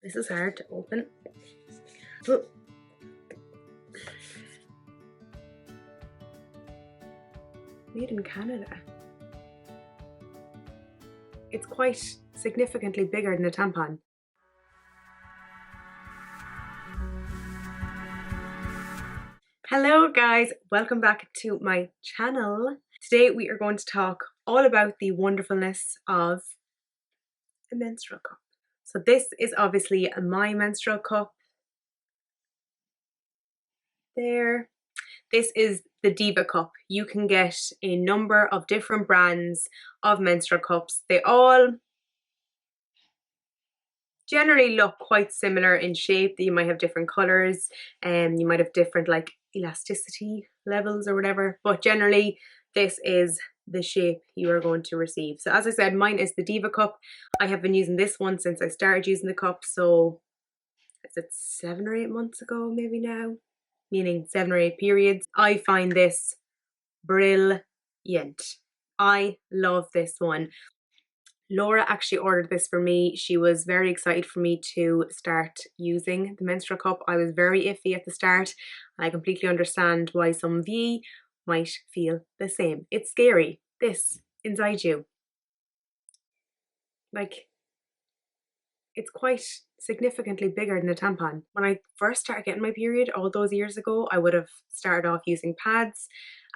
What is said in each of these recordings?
This is hard to open. Oh. Made in Canada. It's quite significantly bigger than a tampon. Hello guys, welcome back to my channel. Today we are going to talk all about the wonderfulness of a menstrual cup. So this is obviously my menstrual cup. There. This is the Diva cup. You can get a number of different brands of menstrual cups. They all generally look quite similar in shape. You might have different colors and you might have different like elasticity levels or whatever, but generally this is the shape you are going to receive. So as I said, mine is the Diva cup. I have been using this one since I started using the cup, so is it 7 or 8 months ago maybe now, meaning 7 or 8 periods. I find this brilliant. I love this one. Laura actually ordered this for me. She was very excited for me to start using the menstrual cup. I was very iffy at the start, and I completely understand why some of ye might feel the same. It's scary, this inside you. Like, it's quite significantly bigger than a tampon. When I first started getting my period all those years ago, I would have started off using pads,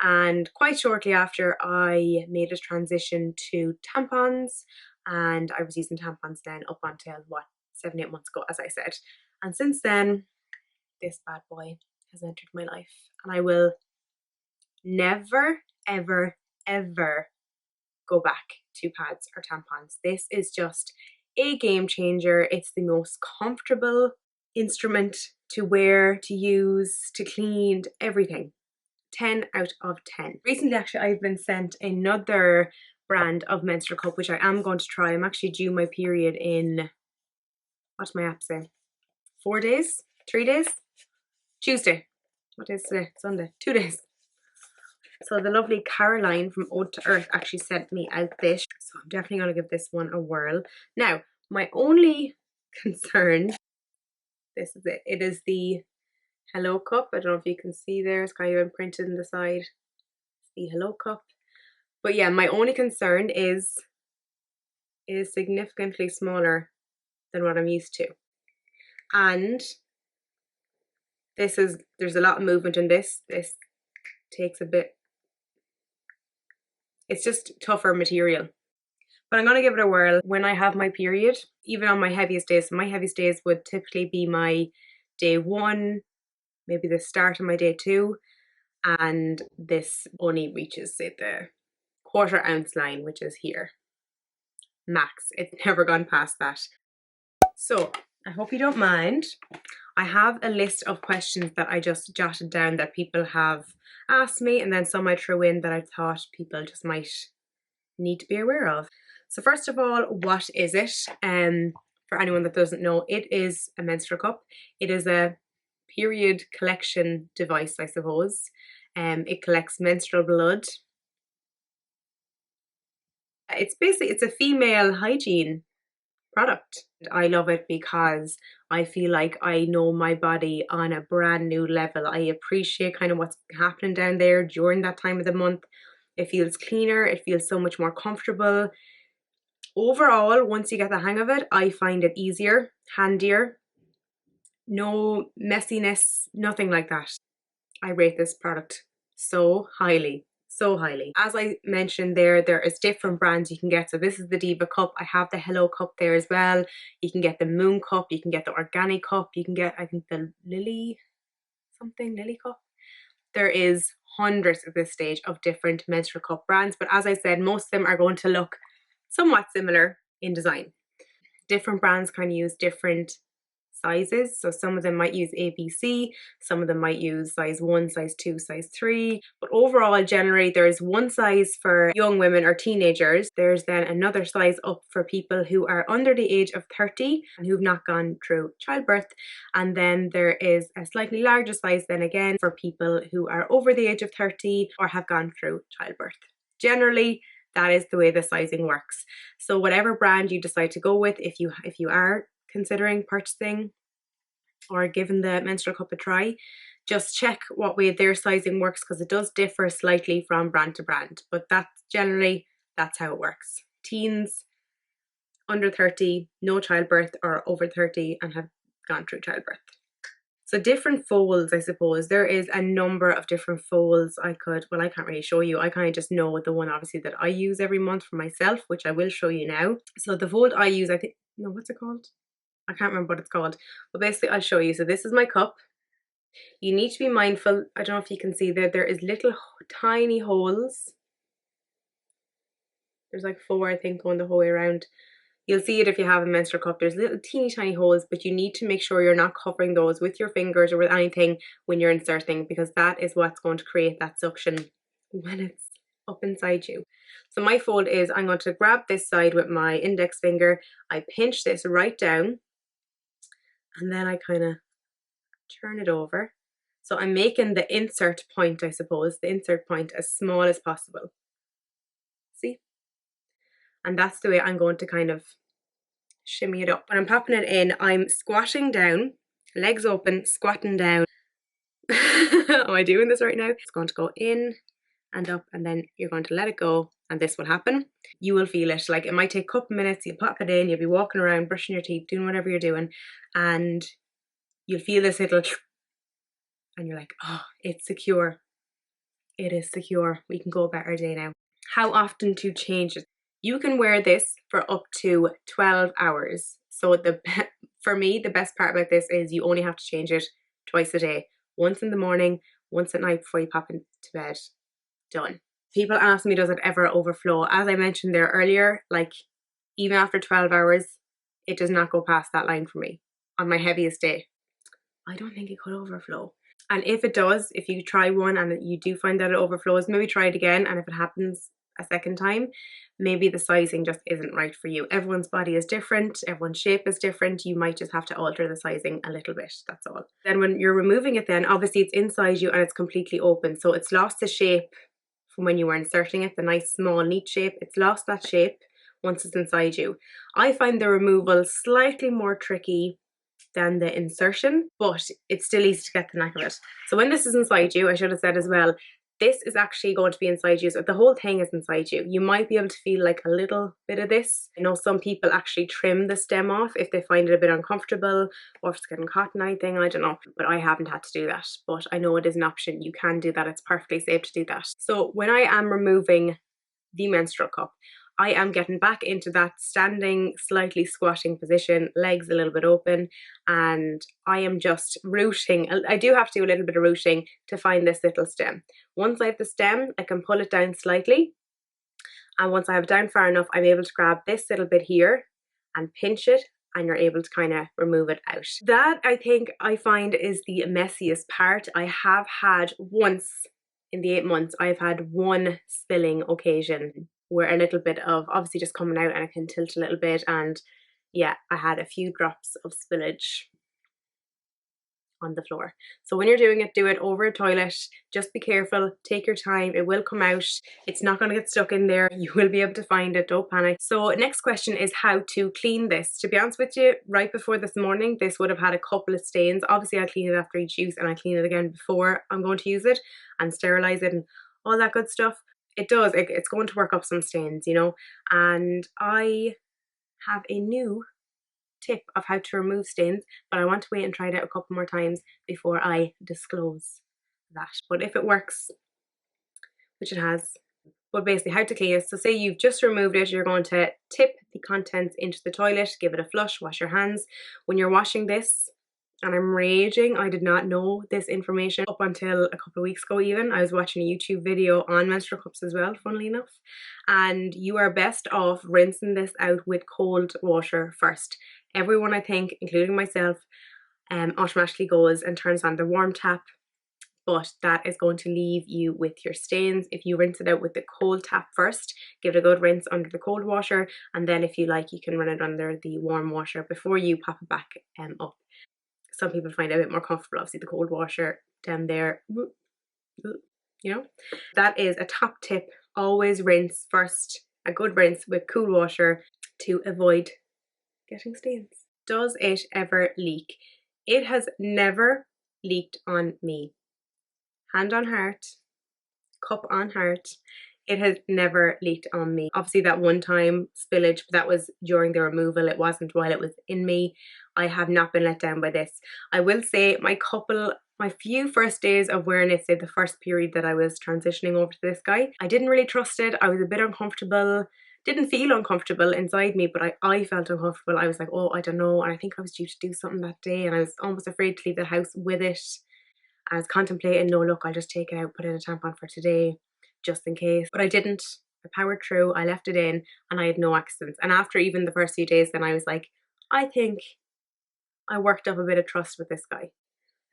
and quite shortly after I made a transition to tampons, and I was using tampons then up until what, 7, 8 months ago, as I said. And since then, this bad boy has entered my life, and I will never, ever, ever go back to pads or tampons. This is just a game changer. It's the most comfortable instrument to wear, to use, to clean, everything. 10 out of 10. Recently actually I've been sent another brand of menstrual cup which I am going to try. I'm actually due my period in, what's my app say? 4 days? 3 days? Tuesday. What is today? Sunday. 2 days. So the lovely Caroline from Ode to Earth actually sent me out this. So I'm definitely going to give this one a whirl. Now, my only concern, this is it. It is the Hello cup. I don't know if you can see there. It's kind of imprinted in the side. It's the Hello cup. But yeah, my only concern is it is significantly smaller than what I'm used to. And there's a lot of movement in this. This takes a bit. It's just tougher material. But I'm going to give it a whirl when I have my period, even on my heaviest days. So my heaviest days would typically be my day 1, maybe the start of my day 2. And this only reaches, say, the 1/4 ounce line, which is here. Max. It's never gone past that. So I hope you don't mind. I have a list of questions that I just jotted down that people have asked me, and then some I threw in that I thought people just might need to be aware of. So first of all, what is it? For anyone that doesn't know, it is a menstrual cup. It is a period collection device, I suppose. It collects menstrual blood. It's a female hygiene product. I love it because I feel like I know my body on a brand new level. I appreciate kind of what's happening down there during that time of the month. It feels cleaner, it feels so much more comfortable. Overall, once you get the hang of it, I find it easier, handier, no messiness, nothing like that. I rate this product so highly. So highly. As I mentioned there is different brands you can get. So this is the Diva cup. I have the Hello cup there as well. You can get the Moon cup. You can get the Organic cup. You can get, I think, the Lily cup. There is hundreds at this stage of different menstrual cup brands. But as I said, most of them are going to look somewhat similar in design. Different brands kind of use different sizes. So some of them might use ABC, some of them might use size 1, size 2, size 3. But overall, generally, there's one size for young women or teenagers. There's then another size up for people who are under the age of 30 and who've not gone through childbirth. And then there is a slightly larger size then again for people who are over the age of 30 or have gone through childbirth. Generally, that is the way the sizing works. So whatever brand you decide to go with, if you are considering purchasing or giving the Menstrual Cup a try, just check what way their sizing works, because it does differ slightly from brand to brand, but that's how it works. Teens under 30, no childbirth, or over 30 and have gone through childbirth. So different folds, I suppose. There is a number of different folds I can't really show you. I kind of just know the one obviously that I use every month for myself, which I will show you now. So the fold I use, what's it called? I can't remember what it's called, but basically I'll show you. So this is my cup. You need to be mindful. I don't know if you can see there is little tiny holes. There's like 4, I think, going the whole way around. You'll see it if you have a menstrual cup. There's little teeny tiny holes, but you need to make sure you're not covering those with your fingers or with anything when you're inserting, because that is what's going to create that suction when it's up inside you. So my fold is, I'm going to grab this side with my index finger. I pinch this right down, and then I kind of turn it over. So I'm making the insert point, I suppose, the insert point as small as possible. See? And that's the way I'm going to kind of shimmy it up. When I'm popping it in, I'm squatting down, legs open, squatting down. Am I doing this right now? It's going to go in and up, and then you're going to let it go, and this will happen. You will feel it. Like, it might take a couple minutes, you'll pop it in, you'll be walking around, brushing your teeth, doing whatever you're doing, and you'll feel this little, and you're like, oh, it's secure. It is secure. We can go about our day now. How often to change it? You can wear this for up to 12 hours. So for me, the best part about this is you only have to change it twice a day. Once in the morning, once at night before you pop into bed. Done. People ask me, does it ever overflow? As I mentioned there earlier, like, even after 12 hours, it does not go past that line for me. On my heaviest day, I don't think it could overflow. And if it does, if you try one and you do find that it overflows, maybe try it again. And if it happens a second time, maybe the sizing just isn't right for you. Everyone's body is different, everyone's shape is different. You might just have to alter the sizing a little bit, that's all. Then when you're removing it, then obviously it's inside you and it's completely open. So it's lost the shape from when you were inserting it, the nice small neat shape. It's lost that shape once it's inside you. I find the removal slightly more tricky than the insertion, but it's still easy to get the knack of it. So when this is inside you, I should have said as well, this is actually going to be inside you. So the whole thing is inside you. You might be able to feel like a little bit of this. I know some people actually trim the stem off if they find it a bit uncomfortable, or if it's getting caught in anything, I don't know. But I haven't had to do that. But I know it is an option. You can do that. It's perfectly safe to do that. So when I am removing the menstrual cup, I am getting back into that standing, slightly squatting position, legs a little bit open, and I am just rooting. I do have to do a little bit of rooting to find this little stem. Once I have the stem, I can pull it down slightly, and once I have it down far enough, I'm able to grab this little bit here and pinch it, and you're able to kind of remove it out. That, I think, I find is the messiest part. I have had once in the 8 months, I've had one spilling occasion where a little bit of obviously just coming out and it can tilt a little bit, and yeah, I had a few drops of spillage on the floor. So when you're doing it, do it over a toilet. Just be careful, take your time, it will come out. It's not going to get stuck in there. You will be able to find it, don't panic. So next question is how to clean this. To be honest with you, right before this morning, this would have had a couple of stains. Obviously I clean it after each use, and I clean it again before I'm going to use it and sterilize it and all that good stuff. It's going to work up some stains, you know, and I have a new tip of how to remove stains, but I want to wait and try it out a couple more times before I disclose that. But if it works, which it has, but basically how to clean it. So say you've just removed it, you're going to tip the contents into the toilet, give it a flush, wash your hands. When you're washing this, and I'm raging, I did not know this information up until a couple of weeks ago even. I was watching a YouTube video on menstrual cups as well, funnily enough. And you are best off rinsing this out with cold water first. Everyone, I think, including myself, automatically goes and turns on the warm tap, but that is going to leave you with your stains. If you rinse it out with the cold tap first, give it a good rinse under the cold water, and then if you like, you can run it under the warm water before you pop it back up. Some people find it a bit more comfortable, obviously the cold water down there, you know. That is a top tip. Always rinse first, a good rinse with cool water to avoid getting stains. Does it ever leak? It has never leaked on me. Hand on heart, cup on heart. It has never leaked on me. Obviously that one time spillage, but that was during the removal. It wasn't while it was in me. I have not been let down by this. I will say my few first days of wearing it, say the first period that I was transitioning over to this guy, I didn't really trust it. I was a bit uncomfortable. Didn't feel uncomfortable inside me, but I felt uncomfortable. I was like, oh, I don't know. And I think I was due to do something that day and I was almost afraid to leave the house with it. I was contemplating, no, look, I'll just take it out, put in a tampon for today, just in case. But I didn't. I powered through, I left it in, and I had no accidents. And after even the first few days, then I was like, I think I worked up a bit of trust with this guy.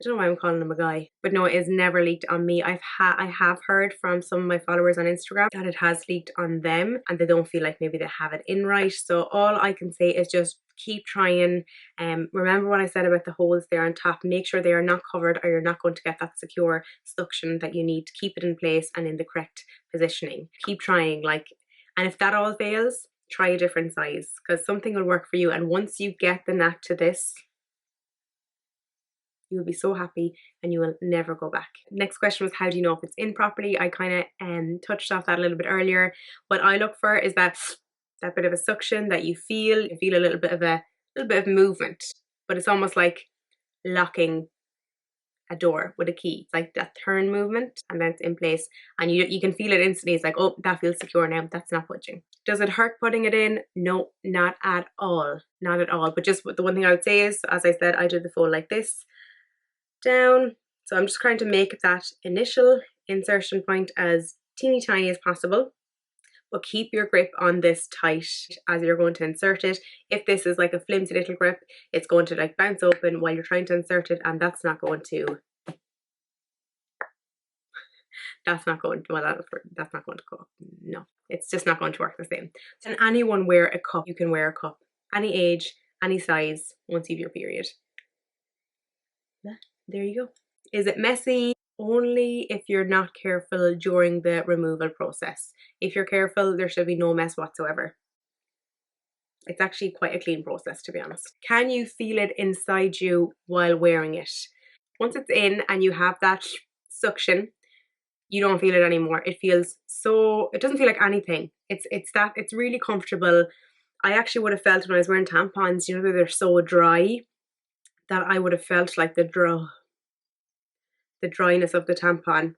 I don't know why I'm calling him a guy, but no, it has never leaked on me. I have heard from some of my followers on Instagram that it has leaked on them and they don't feel like maybe they have it in right. So all I can say is just keep trying. Remember what I said about the holes there on top. Make sure they are not covered or you're not going to get that secure suction that you need to keep it in place and in the correct positioning. Keep trying, and if that all fails, try a different size because something will work for you. And once you get the knack to this, you will be so happy and you will never go back. Next question was, how do you know if it's in properly? I kind of touched off that a little bit earlier. What I look for is that bit of a suction that you feel a little bit of movement, but it's almost like locking a door with a key. It's like that turn movement and then it's in place and you can feel it instantly. It's like, oh, that feels secure now, that's not budging. Does it hurt putting it in? No, not at all. Not at all. But just the one thing I would say is, as I said, I do the fold like this, down. So I'm just trying to make that initial insertion point as teeny tiny as possible, but keep your grip on this tight as you're going to insert it. If this is like a flimsy little grip, it's going to like bounce open while you're trying to insert it, and that's not going to that's not going to go. No, it's just not going to work the same. Can anyone wear a cup? You can wear a cup, any age, any size, once you have your period. There you go. Is it messy? Only if you're not careful during the removal process. If you're careful, there should be no mess whatsoever. It's actually quite a clean process, to be honest. Can you feel it inside you while wearing it? Once it's in and you have that suction, you don't feel it anymore. It doesn't feel like anything. It's really comfortable. I actually would have felt when I was wearing tampons, you know, they're so dry, that I would have felt like the dryness of the tampon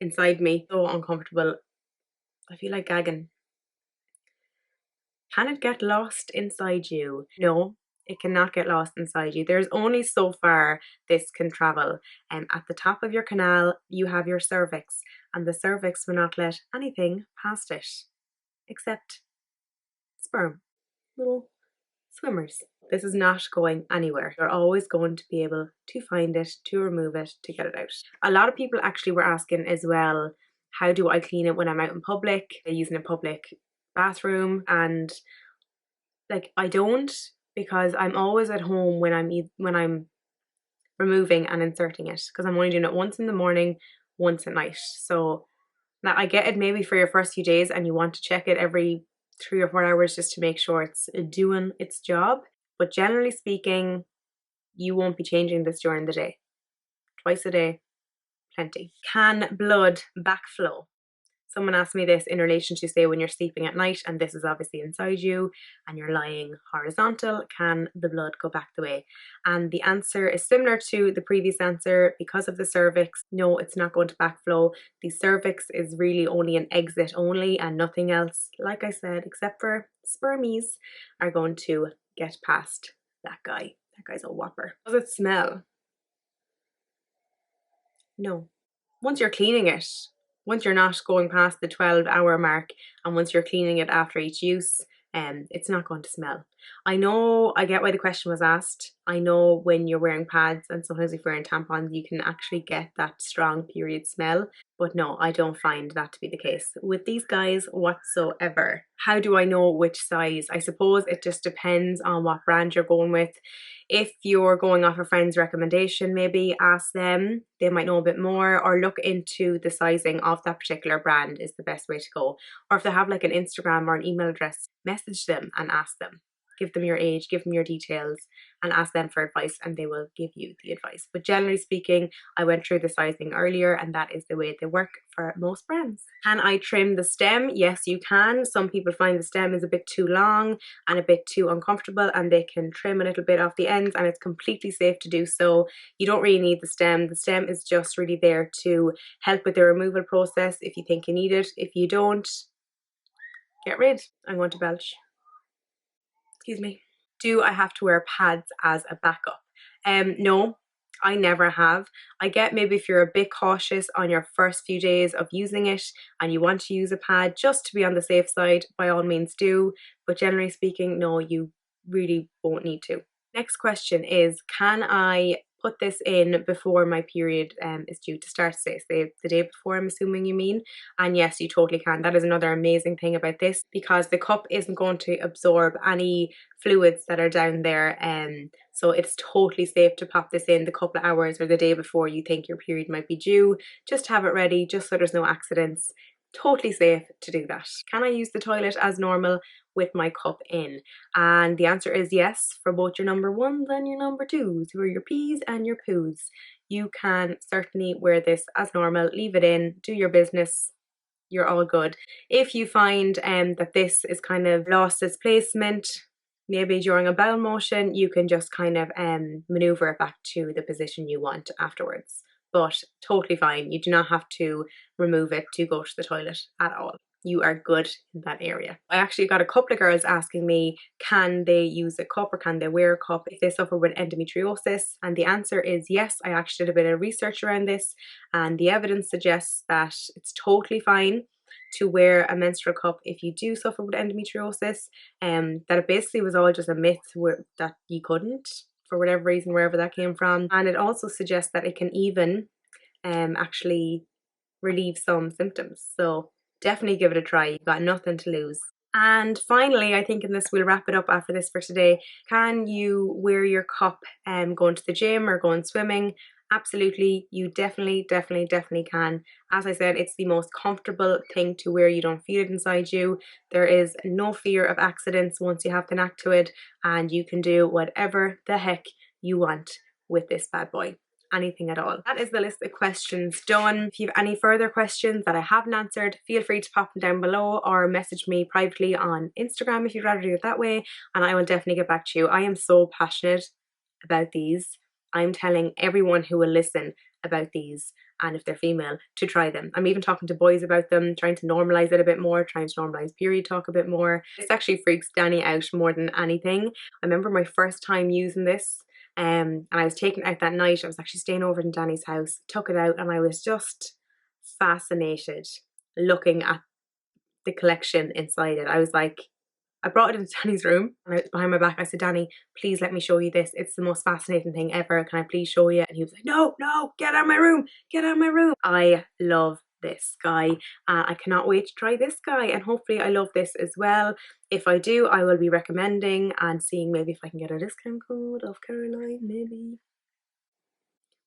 inside me. So uncomfortable. I feel like gagging. Can it get lost inside you? No, it cannot get lost inside you. There's only so far this can travel. At the top of your canal, you have your cervix, and the cervix will not let anything past it except sperm. Little swimmers. This is not going anywhere. You're always going to be able to find it, to remove it, to get it out. A lot of people actually were asking as well, how do I clean it when I'm out in public? I'm using a public bathroom, and like I don't, because I'm always at home when I'm removing and inserting it, because I'm only doing it once in the morning, once at night. So now I get it maybe for your first few days and you want to check it every 3 or 4 hours just to make sure it's doing its job. But generally speaking, you won't be changing this during the day. Twice a day, plenty. Can blood backflow? Someone asked me this in relation to, say, when you're sleeping at night and this is obviously inside you and you're lying horizontal, can the blood go back the way? And the answer is similar to the previous answer. Because of the cervix, no, it's not going to backflow. The cervix is really only an exit only, and nothing else, like I said, except for spermies, are going to get past that guy. That guy's a whopper. Does it smell? No. Once you're cleaning it, once you're not going past the 12-hour mark, and once you're cleaning it after each use, it's not going to smell. I know, I get why the question was asked. I know when you're wearing pads and sometimes if you're wearing tampons, you can actually get that strong period smell. But no, I don't find that to be the case with these guys whatsoever. How do I know which size? I suppose it just depends on what brand you're going with. If you're going off a friend's recommendation, maybe ask them, they might know a bit more, or look into the sizing of that particular brand is the best way to go. Or if they have like an Instagram or an email address, message them and ask them. Give them your age, give them your details, and ask them for advice, and they will give you the advice. But generally speaking, I went through the sizing earlier, and that is the way they work for most brands. Can I trim the stem? Yes, you can. Some people find the stem is a bit too long and a bit too uncomfortable, and they can trim a little bit off the ends, and it's completely safe to do so. You don't really need the stem. The stem is just really there to help with the removal process if you think you need it. If you don't, get rid. I'm going to belch. Excuse me. Do I have to wear pads as a backup? No, I never have. I get maybe if you're a bit cautious on your first few days of using it and you want to use a pad just to be on the safe side, by all means do. But generally speaking, no, you really won't need to. Next question is, can I put this in before my period is due to start, say the day before, I'm assuming you mean? And yes, you totally can. That is another amazing thing about this, because the cup isn't going to absorb any fluids that are down there, so it's totally safe to pop this in the couple of hours or the day before you think your period might be due. Just have it ready, just so there's no accidents. Totally safe to do that. Can I use the toilet as normal with my cup in? And the answer is yes, for both your number ones and your number twos, who are your peas and your poos. You can certainly wear this as normal, leave it in, do your business, you're all good. If you find that this is kind of lost its placement, maybe during a bowel motion, you can just kind of maneuver it back to the position you want afterwards. But totally fine. You do not have to remove it to go to the toilet at all. You are good in that area. I actually got a couple of girls asking me, can they use a cup or can they wear a cup if they suffer with endometriosis? And the answer is yes. I actually did a bit of research around this, and the evidence suggests that it's totally fine to wear a menstrual cup if you do suffer with endometriosis. That it basically was all just a myth that you couldn't, for whatever reason, wherever that came from. And it also suggests that it can even actually relieve some symptoms. So definitely give it a try. You've got nothing to lose. And finally, I think in this, we'll wrap it up after this for today. Can you wear your cup going to the gym or going swimming? Absolutely, you definitely can. As I said, it's the most comfortable thing to wear. You don't feel it inside you. There is no fear of accidents once you have the knack to it, and you can do whatever the heck you want with this bad boy. Anything at all. That is the list of questions done. If you have any further questions that I haven't answered, feel free to pop them down below or message me privately on Instagram if you'd rather do it that way, and I will definitely get back to you. I am so passionate about these. I'm telling everyone who will listen about these, and if they're female, to try them. I'm even talking to boys about them, trying to normalize it a bit more, trying to normalize period talk a bit more. This actually freaks Danny out more than anything. I remember my first time using this, and I was taking it out that night. I was actually staying over in Danny's house, took it out, and I was just fascinated looking at the collection inside it. I was like, I brought it into Danny's room and I was behind my back. I said, Danny, please let me show you this. It's the most fascinating thing ever. Can I please show you? And he was like, no, get out of my room. Get out of my room. I love this guy. I cannot wait to try this guy, and hopefully I love this as well. If I do, I will be recommending and seeing maybe if I can get a discount code of Caroline, maybe.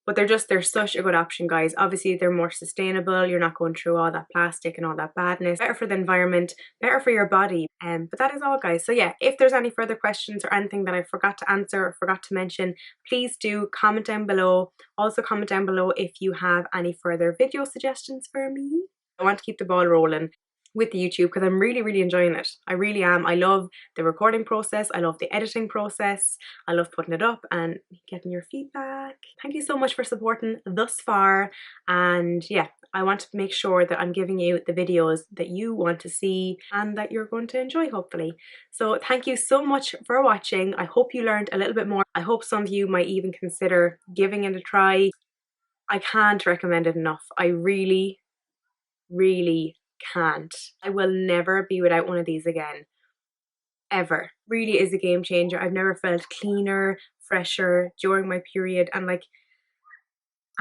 But they're such a good option, guys. Obviously, they're more sustainable. You're not going through all that plastic and all that badness. Better for the environment, better for your body. But that is all, guys. So yeah, if there's any further questions or anything that I forgot to answer or forgot to mention, please do comment down below. Also comment down below if you have any further video suggestions for me. I want to keep the ball rolling with the YouTube because I'm really enjoying it. I really am. I love the recording process. I love the editing process. I love putting it up and getting your feedback. Thank you so much for supporting thus far. And yeah, I want to make sure that I'm giving you the videos that you want to see and that you're going to enjoy, hopefully. So thank you so much for watching. I hope you learned a little bit more. I hope some of you might even consider giving it a try. I can't recommend it enough. I really can't. I will never be without one of these again. ever. Really is a game changer. I've never felt cleaner, fresher during my period, and like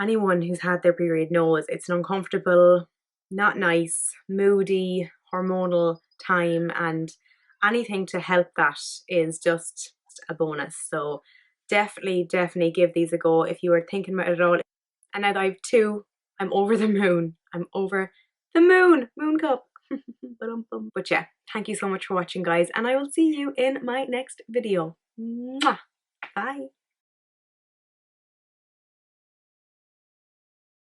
anyone who's had their period knows it's an uncomfortable, not nice, moody, hormonal time, and anything to help that is just a bonus. So definitely give these a go if you are thinking about it at all. And now that I have two, I'm over the moon. I'm over the moon. Moon cup. But yeah, thank you so much for watching, guys, and I will see you in my next video. Mwah!